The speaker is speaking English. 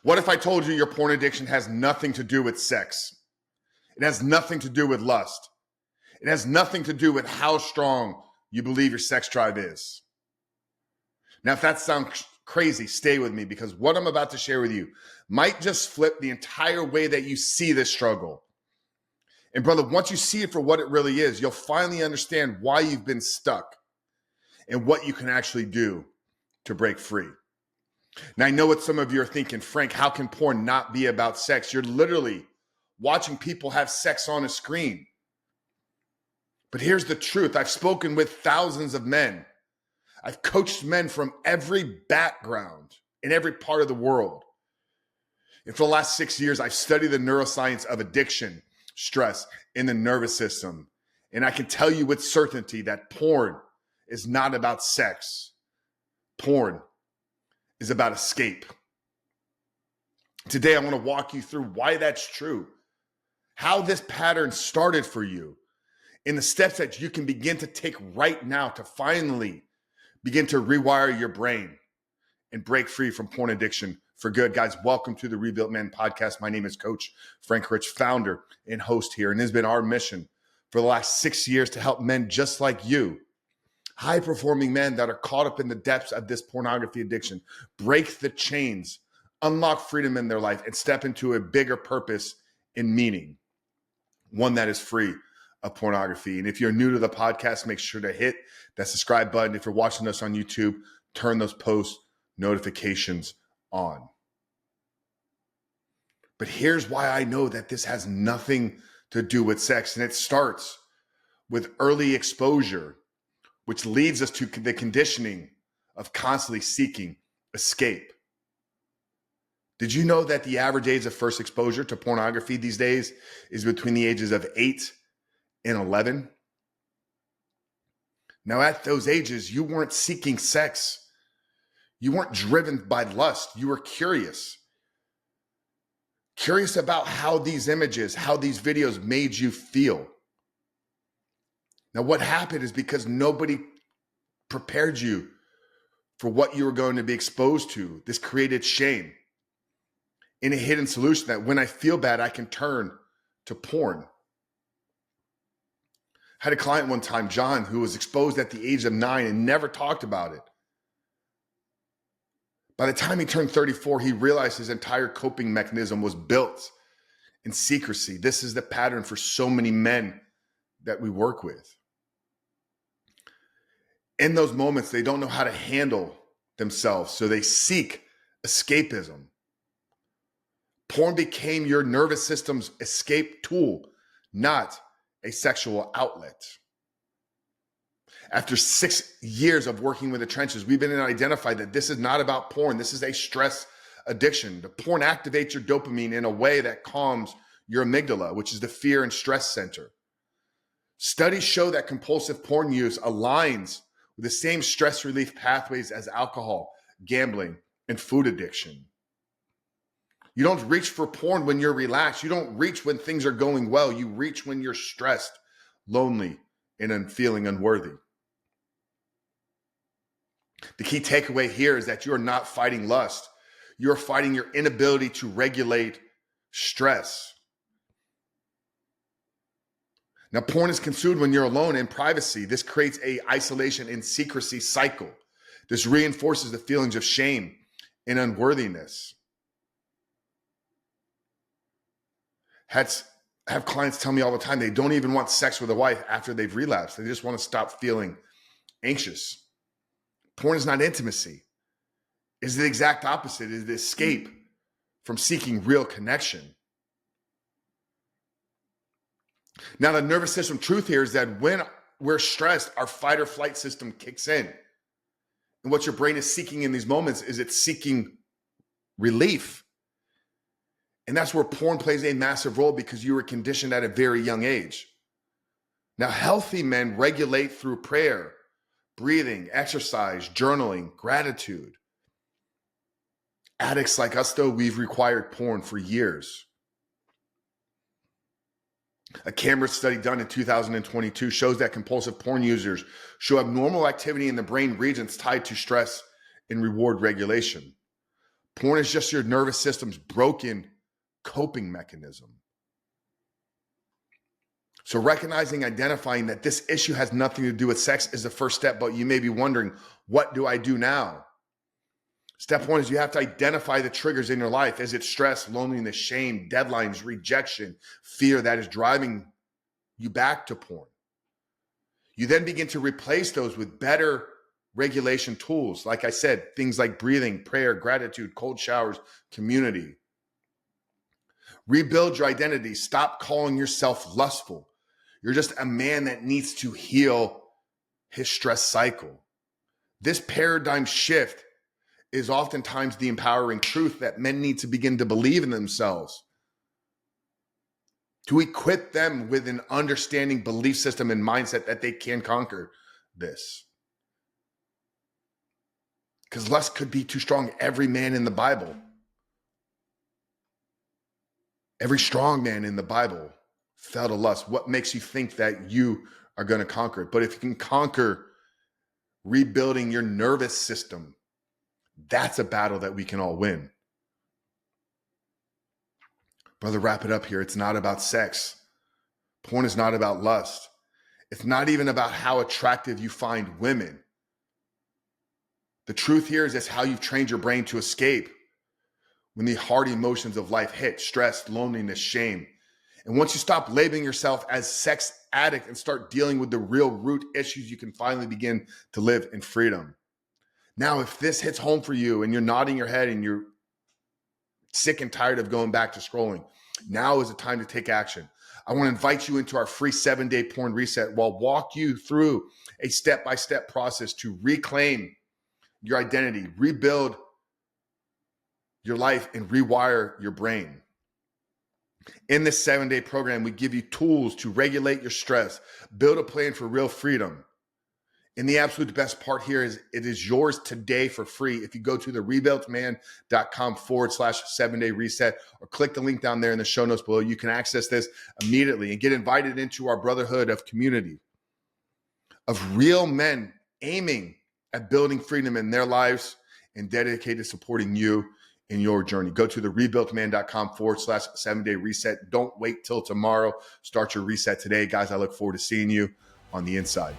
What if I told you your porn addiction has nothing to do with sex? It has nothing to do with lust. It has nothing to do with how strong you believe your sex drive is. Now, if that sounds crazy, stay with me, because what I'm about to share with you might just flip the entire way that you see this struggle. And brother, once you see it for what it really is, you'll finally understand why you've been stuck and what you can actually do to break free. Now, I know what some of you are thinking, Frank, how can porn not be about sex? You're literally watching people have sex on a screen. But here's the truth. I've spoken with thousands of men. I've coached men from every background in every part of the world. And for the last 6 years, I've studied the neuroscience of addiction, stress, in the nervous system. And I can tell you with certainty that porn is not about sex. Porn is about escape. Today, I want to walk you through why that's true, how this pattern started for you, and the steps that you can begin to take right now to finally begin to rewire your brain and break free from porn addiction for good. Guys, welcome to the Rebuilt Man podcast. My name is Coach Frank Rich, founder and host here. And it has been our mission for the last 6 years to help men just like you, high-performing men that are caught up in the depths of this pornography addiction, break the chains, unlock freedom in their life, and step into a bigger purpose and meaning, one that is free of pornography. And if you're new to the podcast, make sure to hit that subscribe button. If you're watching us on YouTube, turn those post notifications on. But here's why I know that this has nothing to do with sex. And it starts with early exposure, which leads us to the conditioning of constantly seeking escape. Did you know that the average age of first exposure to pornography these days is between the ages of 8 and 11? Now, at those ages, you weren't seeking sex. You weren't driven by lust. You were curious. Curious about how these images, how these videos made you feel. Now, what happened is because nobody prepared you for what you were going to be exposed to, this created shame in a hidden solution that when I feel bad, I can turn to porn. I had a client one time, John, who was exposed at the age of 9 and never talked about it. By the time he turned 34, he realized his entire coping mechanism was built in secrecy. This is the pattern for so many men that we work with. In those moments, they don't know how to handle themselves, so they seek escapism. Porn became your nervous system's escape tool, not a sexual outlet. After 6 years of working with the trenches, we've been able to identify that this is not about porn. This is a stress addiction. The porn activates your dopamine in a way that calms your amygdala, which is the fear and stress center. Studies show that compulsive porn use aligns with the same stress relief pathways as alcohol, gambling, and food addiction. You don't reach for porn when you're relaxed. You don't reach when things are going well. You reach when you're stressed, lonely, and feeling unworthy. The key takeaway here is that you are not fighting lust. You're fighting your inability to regulate stress. Now, porn is consumed when you're alone in privacy. This creates an isolation and secrecy cycle. This reinforces the feelings of shame and unworthiness. Have clients tell me all the time they don't even want sex with a wife after they've relapsed. They just want to stop feeling anxious. Porn is not intimacy. It's the exact opposite. It's the escape from seeking real connection. Now, the nervous system truth here is that when we're stressed, our fight or flight system kicks in. And what your brain is seeking in these moments is it's seeking relief. And that's where porn plays a massive role because you were conditioned at a very young age. Now, healthy men regulate through prayer, breathing, exercise, journaling, gratitude. Addicts like us, though, we've required porn for years. A Cambridge study done in 2022 shows that compulsive porn users show abnormal activity in the brain regions tied to stress and reward regulation. Porn is just your nervous system's broken coping mechanism. So recognizing, identifying that this issue has nothing to do with sex is the first step, but you may be wondering, what do I do now? Step one is you have to identify the triggers in your life. Is it stress, loneliness, shame, deadlines, rejection, fear that is driving you back to porn? You then begin to replace those with better regulation tools. Like I said, things like breathing, prayer, gratitude, cold showers, community. Rebuild your identity. Stop calling yourself lustful. You're just a man that needs to heal his stress cycle. This paradigm shift is oftentimes the empowering truth that men need to begin to believe in themselves, to equip them with an understanding belief system and mindset that they can conquer this. Because lust could be too strong. Every man in the Bible, every strong man in the Bible fell to lust. What makes you think that you are going to conquer it? But if you can conquer rebuilding your nervous system, that's a battle that we can all win. Brother, wrap it up here. It's not about sex. Porn is not about lust. It's not even about how attractive you find women. The truth here is it's how you've trained your brain to escape when the hard emotions of life hit: stress, loneliness, shame. And once you stop labeling yourself as sex addict and start dealing with the real root issues, you can finally begin to live in freedom. Now, if this hits home for you and you're nodding your head and you're sick and tired of going back to scrolling, now is the time to take action. I want to invite you into our free 7-day porn reset. We'll walk you through a step-by-step process to reclaim your identity, rebuild your life, and rewire your brain. In this 7-day program, we give you tools to regulate your stress, build a plan for real freedom. And the absolute best part here is it is yours today for free. If you go to the rebuiltman.com/7-day reset or click the link down there in the show notes below, you can access this immediately and get invited into our brotherhood of community of real men aiming at building freedom in their lives and dedicated to supporting you in your journey. Go to the rebuiltman.com/7-day reset. Don't wait till tomorrow. Start your reset today. Guys, I look forward to seeing you on the inside.